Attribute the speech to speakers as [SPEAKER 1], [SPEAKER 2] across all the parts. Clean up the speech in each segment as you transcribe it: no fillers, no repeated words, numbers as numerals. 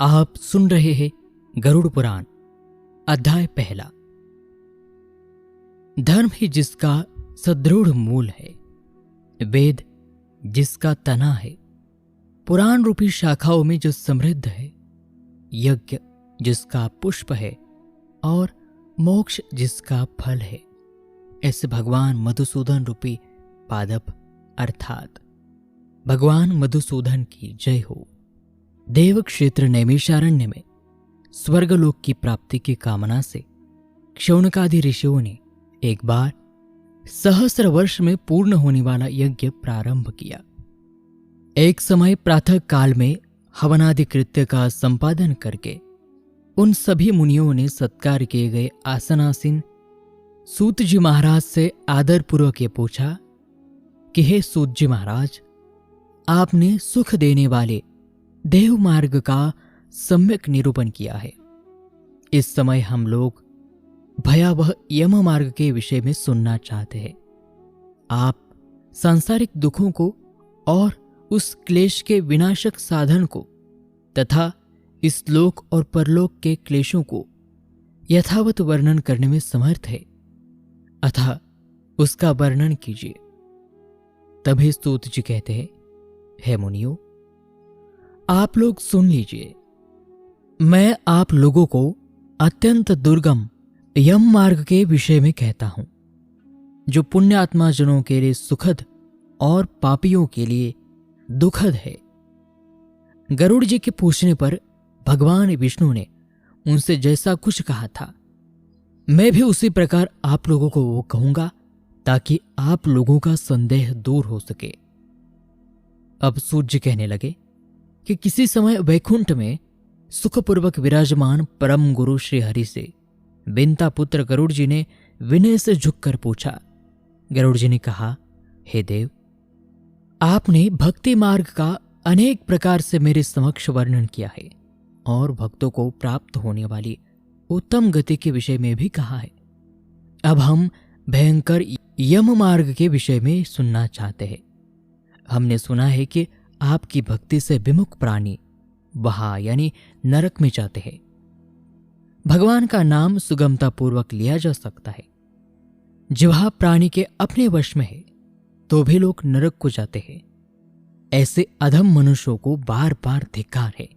[SPEAKER 1] आप सुन रहे हैं गरुड़ पुराण अध्याय पहला। धर्म ही जिसका सदृढ़ मूल है, वेद जिसका तना है, पुराण रूपी शाखाओं में जो समृद्ध है, यज्ञ जिसका पुष्प है और मोक्ष जिसका फल है, ऐसे भगवान मधुसूदन रूपी पादप अर्थात भगवान मधुसूदन की जय हो। देव क्षेत्र नैमिषारण्य में स्वर्गलोक की प्राप्ति की कामना से क्षौनकादि ऋषियों ने एक बार सहस्र वर्ष में पूर्ण होने वाला यज्ञ प्रारंभ किया। एक समय प्रातः काल में हवनादि कृत्य का संपादन करके उन सभी मुनियों ने सत्कार किए गए आसनासीन सूत जी महाराज से आदरपूर्वक ये पूछा कि हे सूत जी महाराज, आपने सुख देने वाले देव मार्ग का सम्यक निरूपण किया है। इस समय हम लोग भयावह यम मार्ग के विषय में सुनना चाहते हैं। आप सांसारिक दुखों को और उस क्लेश के विनाशक साधन को तथा इस लोक और परलोक के क्लेशों को यथावत वर्णन करने में समर्थ है, अतः उसका वर्णन कीजिए। तभी सूत जी कहते हैं, हे मुनियों, आप लोग सुन लीजिए। मैं आप लोगों को अत्यंत दुर्गम यम मार्ग के विषय में कहता हूं, जो पुण्यात्मा जनों के लिए सुखद और पापियों के लिए दुखद है। गरुड़ जी के पूछने पर भगवान विष्णु ने उनसे जैसा कुछ कहा था, मैं भी उसी प्रकार आप लोगों को वो कहूंगा, ताकि आप लोगों का संदेह दूर हो सके। अब सूत जी कहने लगे कि किसी समय वैकुंठ में सुखपूर्वक विराजमान परम गुरु श्री हरि से विंता पुत्र गरुड़ जी ने विनय से झुककर पूछा। गरुड़ जी ने कहा, हे देव, आपने भक्ति मार्ग का अनेक प्रकार से मेरे समक्ष वर्णन किया है और भक्तों को प्राप्त होने वाली उत्तम गति के विषय में भी कहा है। अब हम भयंकर यम मार्ग के विषय में सुनना चाहते हैं। हमने सुना है कि आपकी भक्ति से विमुख प्राणी वहां यानी नरक में जाते हैं। भगवान का नाम सुगमता पूर्वक लिया जा सकता है। जिह्वा प्राणी के अपने वश में है तो भी लोग नरक को जाते हैं। ऐसे अधम मनुष्यों को बार बार धिक्कार है।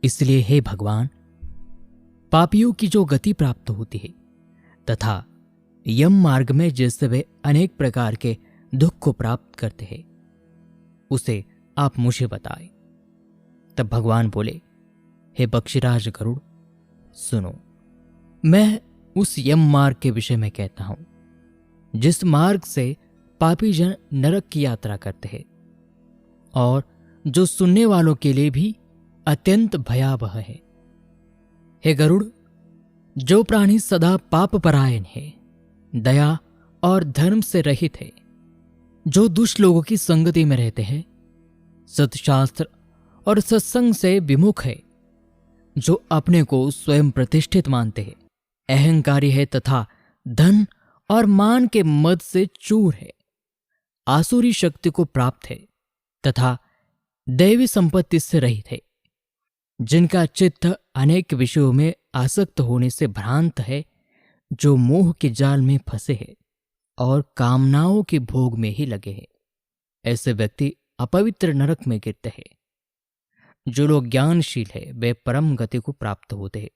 [SPEAKER 1] इसलिए हे भगवान, पापियों की जो गति प्राप्त होती है तथा यम मार्ग में जिससे वे अनेक प्रकार के दुख को प्राप्त करते हैं, उसे आप मुझे बताएं। तब भगवान बोले, हे बक्षीराज गरुड़, सुनो, मैं उस यम मार्ग के विषय में कहता हूं, जिस मार्ग से पापी जन नरक की यात्रा करते हैं और जो सुनने वालों के लिए भी अत्यंत भयावह है। हे गरुड़, जो प्राणी सदा पाप परायण है, दया और धर्म से रहित है, जो दुष्ट लोगों की संगति में रहते हैं, सत्शास्त्र और सत्संग से विमुख है, जो अपने को स्वयं प्रतिष्ठित मानते हैं, अहंकारी है तथा धन और मान के मद से चूर है, आसुरी शक्ति को प्राप्त है तथा दैवी संपत्ति से रहित है, जिनका चित्त अनेक विषयों में आसक्त होने से भ्रांत है, जो मोह के जाल में फंसे हैं और कामनाओं के भोग में ही लगे हैं, ऐसे व्यक्ति अपवित्र नरक में गिरते हैं। जो लोग ज्ञानशील है वे परम गति को प्राप्त होते हैं।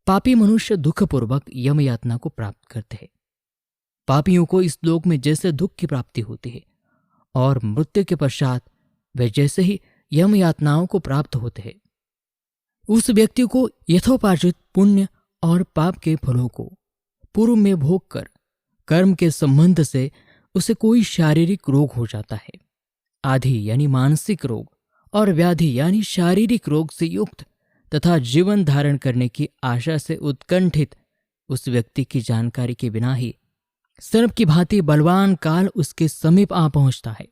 [SPEAKER 1] पापी मनुष्य दुखपूर्वक यम यातना को प्राप्त करते हैं। पापियों को इस लोक में जैसे दुख की प्राप्ति होती है और मृत्यु के पश्चात वे जैसे ही यम यातनाओं को प्राप्त होते हैं, उस व्यक्ति को यथोपार्जित पुण्य और पाप के फलों को पूर्व में भोग कर कर्म के संबंध से उसे कोई शारीरिक रोग हो जाता है। आधि यानी मानसिक रोग और व्याधि यानी शारीरिक रोग से युक्त तथा जीवन धारण करने की आशा से उत्कंठित उस व्यक्ति की जानकारी के बिना ही सर्प की भांति बलवान काल उसके समीप आ पहुंचता है।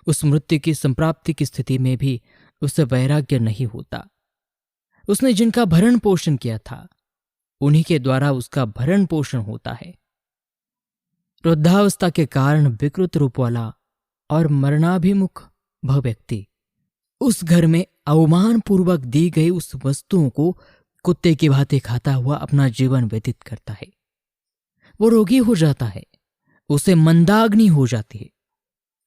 [SPEAKER 1] उस मृत्यु की संप्राप्ति की स्थिति में भी उसे वैराग्य नहीं होता। उसने जिनका भरण पोषण किया था, उन्हीं के द्वारा उसका भरण पोषण होता है। वृद्धावस्था के कारण विकृत रूप वाला और मरणाभिमुख वह व्यक्ति उस घर में अवमान पूर्वक दी गई उस वस्तुओं को कुत्ते की भांति खाता हुआ अपना जीवन व्यतीत करता है। वो रोगी हो जाता है, उसे मंदाग्नि हो जाती है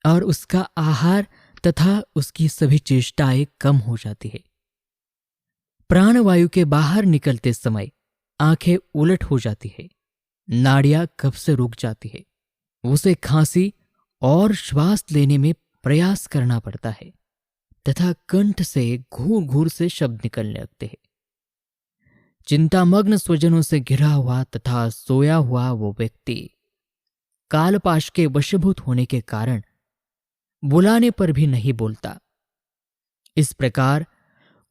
[SPEAKER 1] और उसका आहार तथा उसकी सभी चेष्टाएं कम हो जाती है। प्राणवायु के बाहर निकलते समय आंखें उलट हो जाती है, नाड़ियां कफ से रुक जाती है, उसे खांसी और श्वास लेने में प्रयास करना पड़ता है तथा कंठ से घूर घूर से शब्द निकलने लगते हैं। चिंतामग्न स्वजनों से घिरा हुआ तथा सोया हुआ वो व्यक्ति कालपाश के वशीभूत होने के कारण बुलाने पर भी नहीं बोलता। इस प्रकार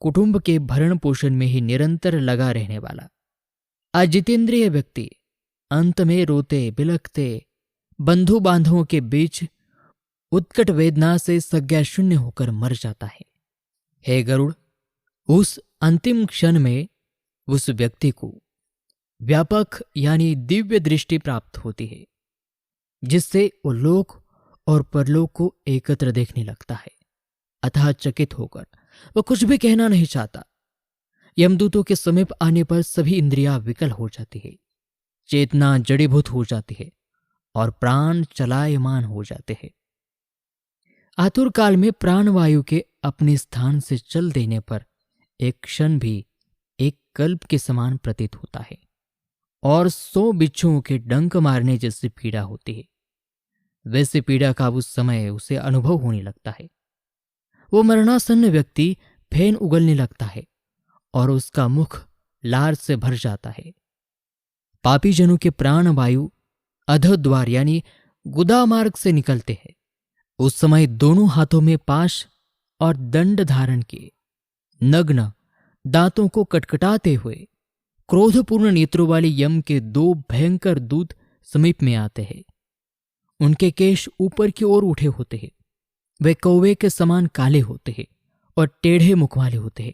[SPEAKER 1] कुटुंब के भरण पोषण में ही निरंतर लगा रहने वाला अजितेंद्रिय व्यक्ति अंत में रोते बिलखते बंधु बांधवों के बीच उत्कट वेदना से संज्ञा शून्य होकर मर जाता है। हे गरुड़, उस अंतिम क्षण में उस व्यक्ति को व्यापक यानी दिव्य दृष्टि प्राप्त होती है, जिससे वो लोक और परलोक को एकत्र देखने लगता है। अतः चकित होकर वो कुछ भी कहना नहीं चाहता। यमदूतों के समीप आने पर सभी इंद्रियां विकल हो जाती है, चेतना जड़ीभूत हो जाती है और प्राण चलायमान हो जाते हैं। आतुर काल में प्राणवायु के अपने स्थान से चल देने पर एक क्षण भी एक कल्प के समान प्रतीत होता है और 100 बिच्छुओं के डंक मारने जैसी पीड़ा होती है। वैसे पीड़ा का उस समय उसे अनुभव होने लगता है। वो मरणासन्न व्यक्ति फेन उगलने लगता है और उसका मुख लार से भर जाता है। पापी जनों के प्राणवायु अधोद्वार यानी गुदा मार्ग से निकलते हैं। उस समय दोनों हाथों में पाश और दंड धारण किए, नग्न दांतों को कटकटाते हुए क्रोधपूर्ण नेत्रों वाले यम के 2 भयंकर दूत समीप में आते हैं। उनके केश ऊपर की ओर उठे होते हैं, वे कौवे के समान काले होते हैं और टेढ़े मुख वाले होते हैं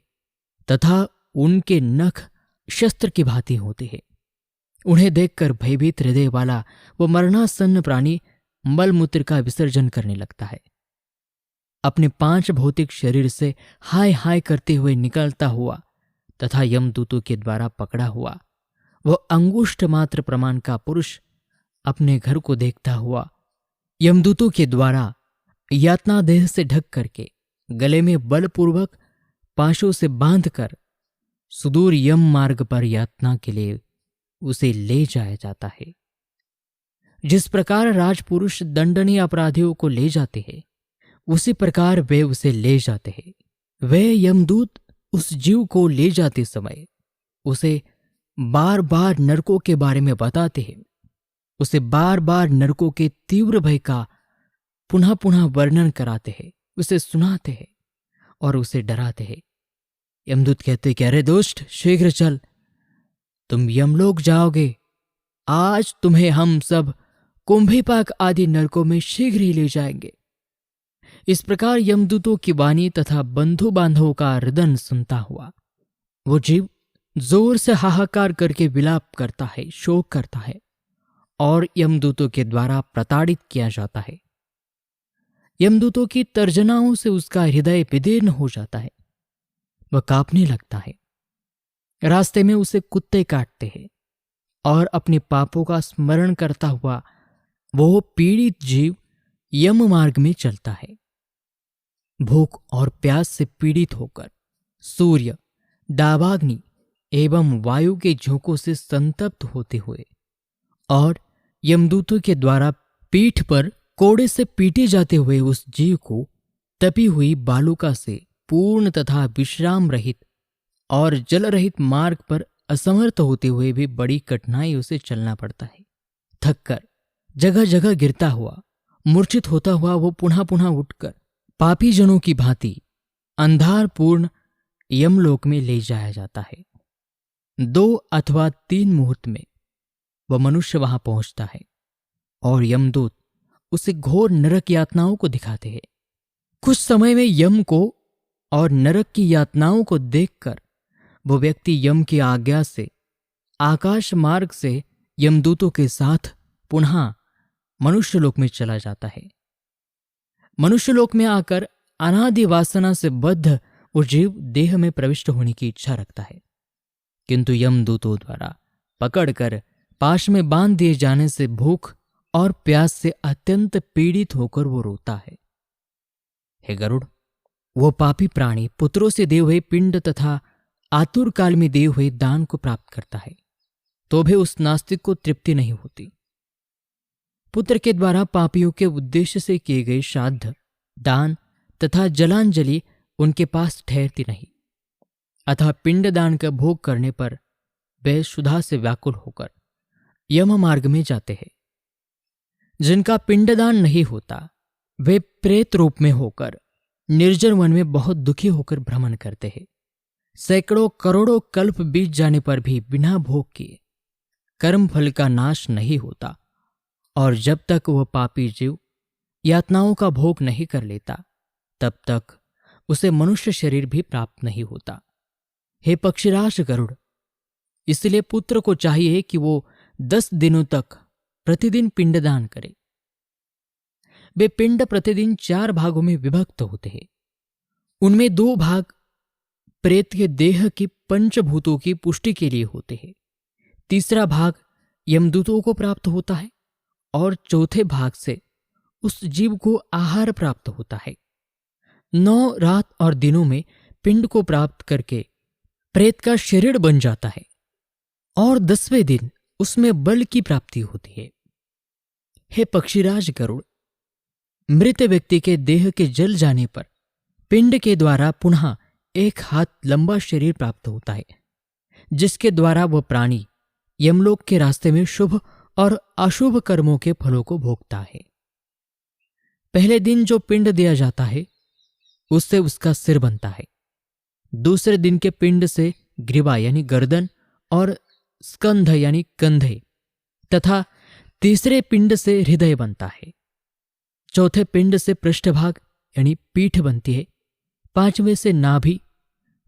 [SPEAKER 1] तथा उनके नख शस्त्र की भांति होते हैं। उन्हें देखकर भयभीत हृदय वाला वो मरणासन्न प्राणी मलमूत्र का विसर्जन करने लगता है। अपने 5 भौतिक शरीर से हाय हाय करते हुए निकलता हुआ तथा यमदूतों के द्वारा पकड़ा हुआ वह अंगुष्ठ मात्र प्रमाण का पुरुष अपने घर को देखता हुआ यमदूतों के द्वारा यातना देह से ढक करके गले में बलपूर्वक पाशों से बांधकर सुदूर यम मार्ग पर यातना के लिए उसे ले जाया जाता है। जिस प्रकार राजपुरुष दंडनीय अपराधियों को ले जाते हैं, उसी प्रकार वे उसे ले जाते हैं। वे यमदूत उस जीव को ले जाते समय उसे बार बार नरकों के बारे में बताते हैं, उसे बार बार नरकों के तीव्र भय का पुनः पुनः वर्णन कराते हैं, उसे सुनाते हैं और उसे डराते हैं। यमदूत कहते कि अरे दोस्त, शीघ्र चल, तुम यमलोक जाओगे। आज तुम्हें हम सब कुंभीपाक आदि नरकों में शीघ्र ही ले जाएंगे। इस प्रकार यमदूतों की वाणी तथा बंधु बांधवों का रुदन सुनता हुआ वो जीव जोर से हाहाकार करके विलाप करता है, शोक करता है और यमदूतों के द्वारा प्रताड़ित किया जाता है। यमदूतों की तर्जनाओं से उसका हृदय विदीर्ण हो जाता है, वह कांपने लगता है। रास्ते में उसे कुत्ते काटते हैं और अपने पापों का स्मरण करता हुआ वो पीड़ित जीव यम मार्ग में चलता है। भूख और प्यास से पीड़ित होकर सूर्य, दावाग्नि एवं वायु के झोंकों से संतप्त होते हुए और यमदूतों के द्वारा पीठ पर कोड़े से पीटे जाते हुए उस जीव को तपी हुई बालुका से पूर्ण तथा विश्राम रहित और जल रहित मार्ग पर असमर्थ होते हुए भी बड़ी कठिनाई उसे चलना पड़ता है। थककर जगह जगह गिरता हुआ, मूर्छित होता हुआ वो पुनः पुनः उठकर पापी जनों की भांति अंधारपूर्ण यमलोक में ले जाया जाता है। 2 अथवा 3 मुहूर्त में वह मनुष्य वहां पहुंचता है और यमदूत उसे घोर नरक यातनाओं को दिखाते हैं। कुछ समय में यम को और नरक की यातनाओं को देखकर वो व्यक्ति यम की आज्ञा से आकाश मार्ग से यमदूतों के साथ पुनः मनुष्यलोक में चला जाता है। मनुष्यलोक में आकर अनादि वासना से बद्ध वो जीव देह में प्रविष्ट होने की इच्छा रखता है, किंतु यमदूतों द्वारा पकड़कर पाश में बांध दिए जाने से भूख और प्यास से अत्यंत पीड़ित होकर वो रोता है। हे गरुड़, वो पापी प्राणी पुत्रों से दिए हुए पिंड तथा आतुर काल में दिए हुए दान को प्राप्त करता है, तो भी उस नास्तिक को तृप्ति नहीं होती। पुत्र के द्वारा पापियों के उद्देश्य से किए गए श्राद्ध, दान तथा जलांजलि उनके पास ठहरती नहीं, अतः पिंडदान का भोग करने पर वे क्षुधा से व्याकुल होकर यम मार्ग में जाते हैं। जिनका पिंडदान नहीं होता वे प्रेत रूप में होकर निर्जन वन में बहुत दुखी होकर भ्रमण करते हैं। सैकड़ों करोड़ों कल्प बीत जाने पर भी बिना भोग किए कर्म फल का नाश नहीं होता, और जब तक वह पापी जीव यातनाओं का भोग नहीं कर लेता तब तक उसे मनुष्य शरीर भी प्राप्त नहीं होता। हे पक्षीराज गरुड़, इसलिए पुत्र को चाहिए कि वो 10 दिनों तक प्रतिदिन पिंडदान करे। वे पिंड प्रतिदिन 4 भागों में विभक्त होते हैं। उनमें 2 भाग प्रेत के देह की पंचभूतों की पुष्टि के लिए होते हैं, तीसरा भाग यमदूतों को प्राप्त होता है और चौथे भाग से उस जीव को आहार प्राप्त होता है। 9 रात और दिनों में पिंड को प्राप्त करके प्रेत का शरीर बन जाता है और 10वें दिन उसमें बल की प्राप्ति होती है। हे पक्षीराज गरुड़, मृत व्यक्ति के देह के जल जाने पर पिंड के द्वारा पुनः 1 हाथ लंबा शरीर प्राप्त होता है, जिसके द्वारा वह प्राणी यमलोक के रास्ते में शुभ और अशुभ कर्मों के फलों को भोगता है। पहले दिन जो पिंड दिया जाता है उससे उसका सिर बनता है, दूसरे दिन के पिंड से ग्रीवा यानी गर्दन और स्कंध यानी कंधे तथा तीसरे पिंड से हृदय बनता है, चौथे पिंड से पृष्ठभाग यानी पीठ बनती है, 5वें से नाभि,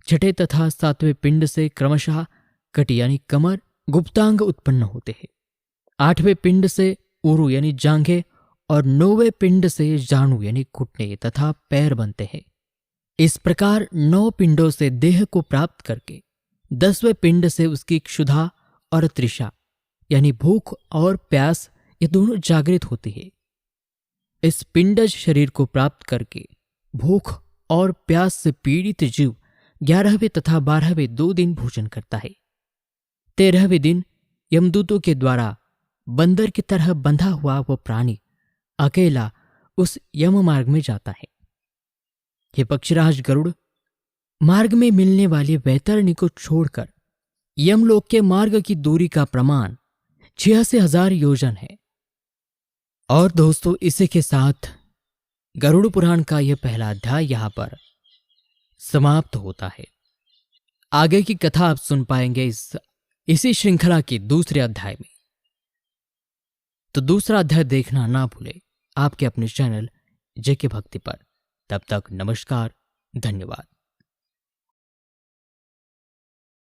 [SPEAKER 1] छठे तथा 7वें पिंड से क्रमशः कटी यानी कमर गुप्तांग उत्पन्न होते हैं, 8वें पिंड से उरु यानी जांघें और 9वें पिंड से जाणु यानी घुटने तथा पैर बनते हैं। इस प्रकार 9 पिंडों से देह को प्राप्त करके 10वें पिंड से उसकी क्षुधा और तृषा यानी भूख और प्यास ये दोनों जागृत होती है। इस पिंडज शरीर को प्राप्त करके भूख और प्यास से पीड़ित जीव 11वें तथा 12वें 2 दिन भोजन करता है। 13वें दिन यमदूतों के द्वारा बंदर की तरह बंधा हुआ वह प्राणी अकेला उस यम मार्ग में जाता है। हे पक्षीराज गरुड़, मार्ग में मिलने वाली वैतरणी को छोड़कर यमलोक के मार्ग की दूरी का प्रमाण 86,000 योजन है। और दोस्तों, इसी के साथ गरुड़ पुराण का यह पहला अध्याय यहां पर समाप्त होता है। आगे की कथा आप सुन पाएंगे इसी श्रृंखला के दूसरे अध्याय में। तो दूसरा अध्याय देखना ना भूले आपके अपने चैनल जेके भक्ति पर। तब तक नमस्कार, धन्यवाद।